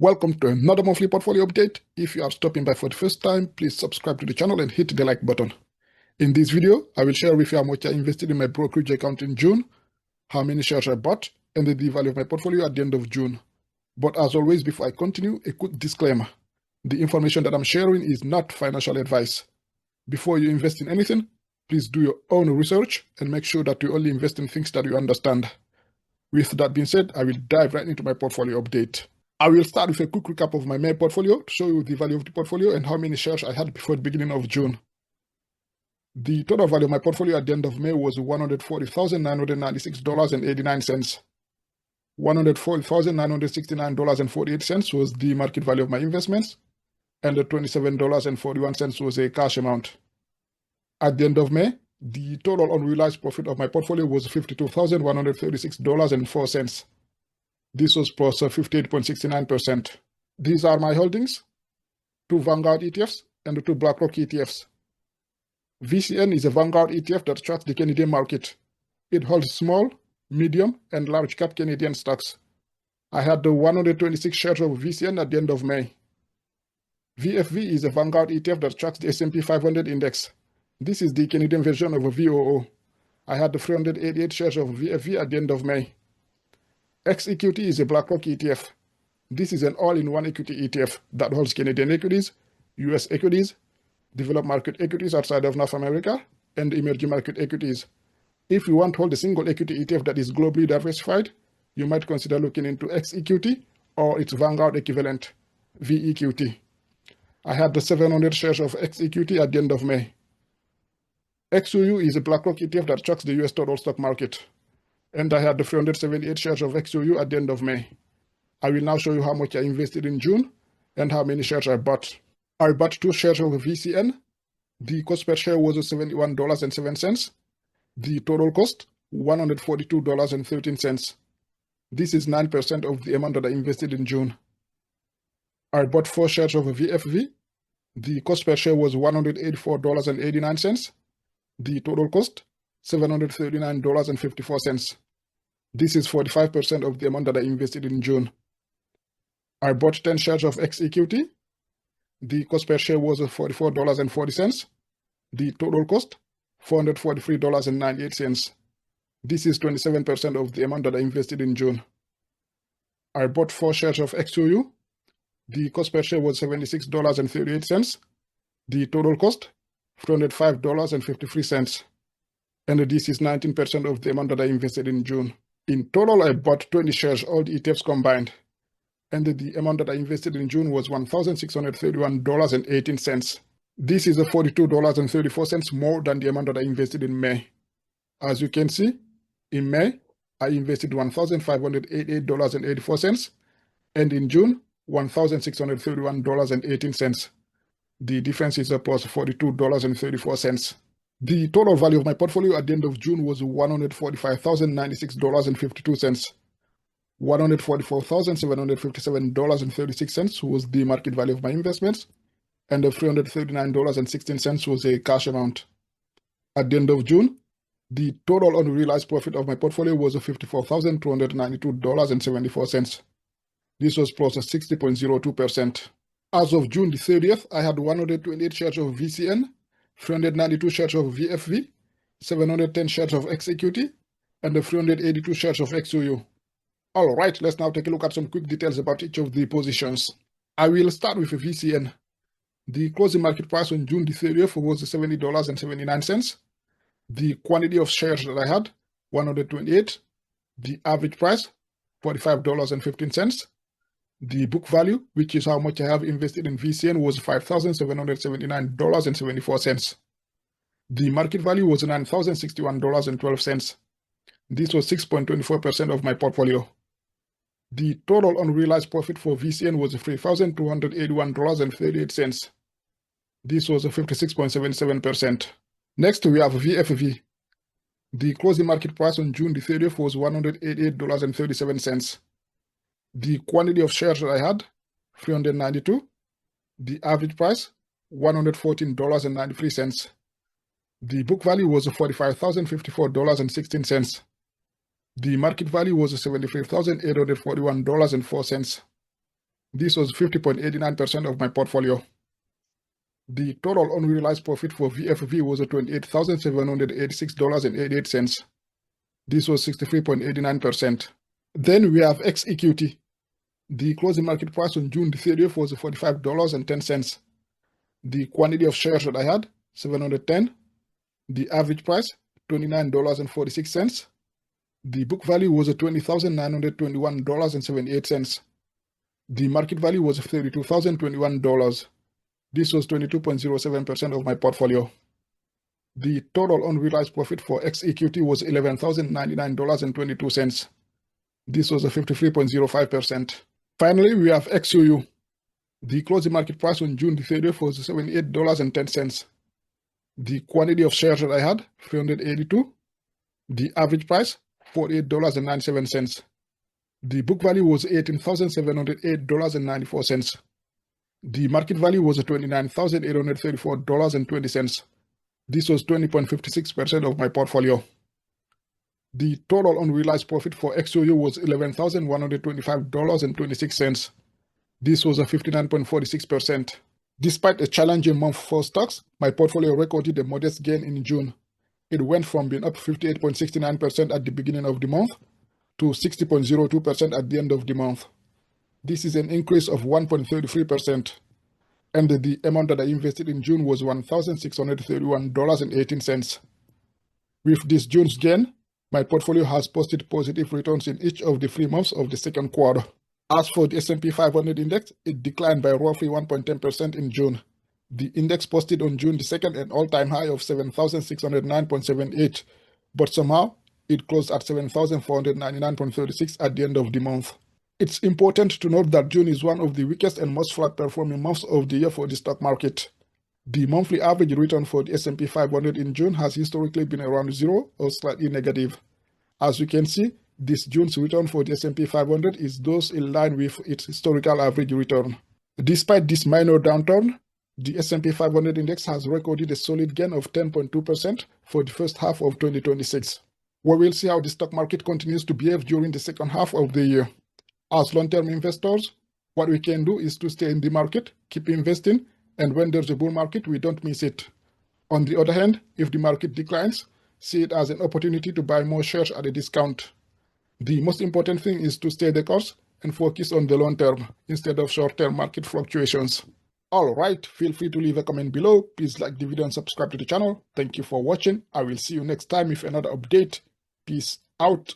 Welcome to another monthly portfolio update. If you are stopping by for the first time, please subscribe to the channel and hit the like button. In this video, I will share with you how much I invested in my brokerage account in June, how many shares I bought, and the value of my portfolio at the end of June. But as always, before I continue, a quick disclaimer. The information that I'm sharing is not financial advice. Before you invest in anything, please do your own research and make sure that you only invest in things that you understand. With that being said, I will dive right into my portfolio update. I will start with a quick recap of my main portfolio to show you the value of the portfolio and how many shares I had before the beginning of June. The total value of my portfolio at the end of May was $140,996.89. $140,969.48 was the market value of my investments, and the $27.41 was a cash amount. At the end of May, the total unrealized profit of my portfolio was $52,136.04. This was plus 58.69%. These are my holdings: 2 Vanguard ETFs and 2 BlackRock ETFs. VCN is a Vanguard ETF that tracks the Canadian market. It holds small, medium, and large cap Canadian stocks. I had 126 shares of VCN at the end of May. VFV is a Vanguard ETF that tracks the S&P 500 index. This is the Canadian version of a VOO. I had 388 shares of VFV at the end of May. XEQT is a BlackRock ETF. This is an all-in-one equity ETF that holds Canadian equities, US equities, developed market equities outside of North America, and emerging market equities. If you want to hold a single equity ETF that is globally diversified, you might consider looking into XEQT or its Vanguard equivalent, VEQT. I had 700 shares of XEQT at the end of May. XUU is a BlackRock ETF that tracks the US total stock market, and I had 378 shares of XUU at the end of May. I will now show you how much I invested in June and how many shares I bought. I bought 2 shares of VCN. The cost per share was $71.07. The total cost, $142.13. This is 9% of the amount that I invested in June. I bought 4 shares of VFV. The cost per share was $184.89. The total cost, $739.54. This is 45% of the amount that I invested in June. I bought 10 shares of XEQT. The cost per share was $44.40. The total cost, $443.98. This is 27% of the amount that I invested in June. I bought 4 shares of XUU. The cost per share was $76.38. The total cost, $305.53. And this is 19% of the amount that I invested in June. In total, I bought 20 shares, all the ETFs combined. And the amount that I invested in June was $1,631.18. This is $42.34 more than the amount that I invested in May. As you can see, in May, I invested $1,588.84, and in June, $1,631.18. The difference is plus $42.34. The total value of my portfolio at the end of June was $145,096.52. $144,757.36 was the market value of my investments, and $339.16 was a cash amount. At the end of June, the total unrealized profit of my portfolio was $54,292.74. This was plus 60.02%. As of June the 30th, I had 128 shares of VCN, 392 shares of VFV, 710 shares of XEQT, and 382 shares of XUU. Alright, let's now take a look at some quick details about each of the positions. I will start with VCN. The closing market price on June the 30th was $70.79. The quantity of shares that I had, 128. The average price, $45.15. The book value, which is how much I have invested in VCN, was $5,779.74. The market value was $9,061.12. This was 6.24% of my portfolio. The total unrealized profit for VCN was $3,281.38. This was 56.77%. Next, we have VFV. The closing market price on June the 30th was $188.37. The quantity of shares that I had, 392. The average price, $114.93. The book value was $45,054.16. The market value was $73,841.04. This was 50.89% of my portfolio. The total unrealized profit for VFV was $28,786.88. This was 63.89%. Then we have XEQT. The closing market price on June 30th was $45.10. The quantity of shares that I had, 710. The average price, $29.46. The book value was $20,921.78. The market value was $32,021. This was 22.07% of my portfolio. The total unrealized profit for XEQT was $11,099.22. This was 53.05%. Finally, we have XUU. The closing market price on June 30th was $78.10. The quantity of shares that I had, 382. The average price, $48.97. The book value was $18,708.94. The market value was $29,834.20. This was 20.56% of my portfolio. The total unrealized profit for XOU was $11,125.26. This was 59.46%. Despite a challenging month for stocks, my portfolio recorded a modest gain in June. It went from being up 58.69% at the beginning of the month to 60.02% at the end of the month. This is an increase of 1.33%. And the amount that I invested in June was $1,631.18. With this June's gain, my portfolio has posted positive returns in each of the 3 months of the second quarter. As for the S&P 500 index, it declined by roughly 1.10% in June. The index posted on June the 2nd an all-time high of 7,609.78, but somehow it closed at 7,499.36 at the end of the month. It's important to note that June is one of the weakest and most flat-performing months of the year for the stock market. The monthly average return for the S&P 500 in June has historically been around 0 or slightly negative. As you can see, this June's return for the S&P 500 is thus in line with its historical average return. Despite this minor downturn, the S&P 500 index has recorded a solid gain of 10.2% for the first half of 2026. We will see how the stock market continues to behave during the second half of the year. As long-term investors, what we can do is to stay in the market, keep investing, and when there's a bull market, we don't miss it. On the other hand, if the market declines, see it as an opportunity to buy more shares at a discount. The most important thing is to stay the course and focus on the long term instead of short-term market fluctuations. Alright, feel free to leave a comment below. Please like the video and subscribe to the channel. Thank you for watching. I will see you next time with another update. Peace out.